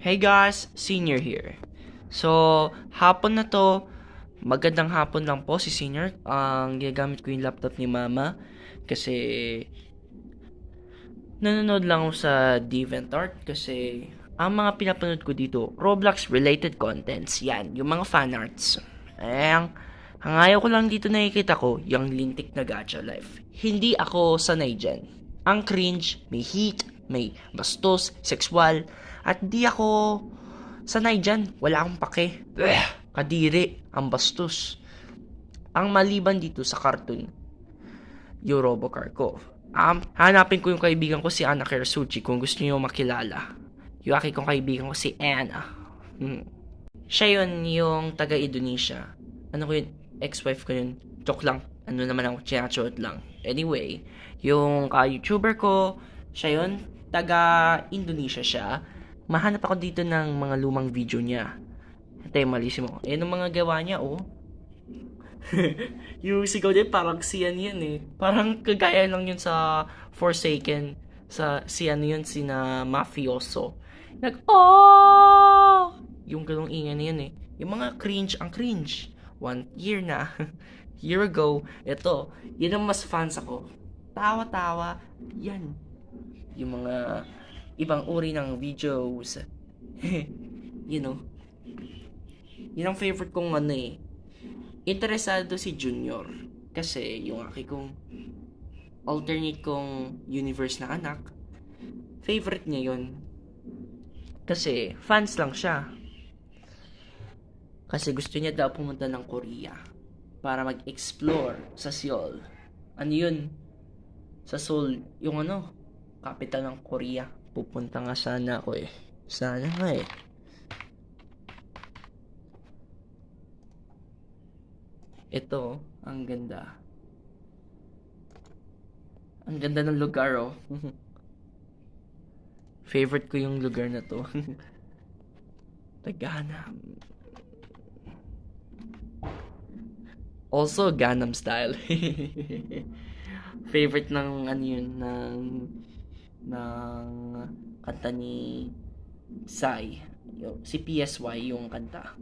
Hey guys, Senior here. So, hapon na to, magandang hapon lang po si Senior. Ang ginagamit ko yung laptop ni Mama kasi nanonood lang ako sa DeviantArt kasi ang mga pinapanood ko dito, Roblox related contents. Yan, yung mga fan arts. Ang ayaw ko lang dito nakikita ko, yung lintik na gacha life. Hindi ako sanay dyan. Ang cringe, may heat, may bastos, sexual, at di ako sanay dyan. Wala akong pake. Kadiri, ang bastos. Ang maliban dito sa cartoon, yung Robocar ko. Hanapin ko yung kaibigan ko si Anna Kersuchi kung gusto niyo makilala. Yung aking kong kaibigan ko si Anna. Siya yun yung taga-Indonesia. Ano ko yun? Ex-wife ko yun. Joke lang. Ano naman ako, chinachot lang. Anyway, yung ka-YouTuber ko, siya yun. Taga-Indonesia siya. Mahanap ako dito ng mga lumang video niya. Hintay, malisimo. Yung mga gawa niya, oh. Yung sigaw niya, parang si ano yun eh. Parang kagaya lang yun sa Forsaken. Si ano yun, sina Mafioso. Oh! Yung ganong ingay na yun eh. Yung mga cringe, ang cringe. 1 year na. Year ago, ito, yun ang mas fans ako. Tawa-tawa, yan. Yung mga ibang uri ng videos. You know. Yun ang favorite kong ano eh. Interesado si Junior. Kasi yung kong alternate kong universe na anak, favorite niya yun. Kasi fans lang siya. Kasi gusto niya daw pumunta ng Korea para mag-explore sa Seoul. Ano yun? Sa Seoul, yung ano, capital ng Korea. Pupunta nga sana ako eh. Sana nga eh. Ito, ang ganda. Ang ganda ng lugar oh. Favorite ko yung lugar na to. Gangnam. Also Gangnam Style. Favorite ng ano yun ng kanta ni Psy. Si PSY yung kanta.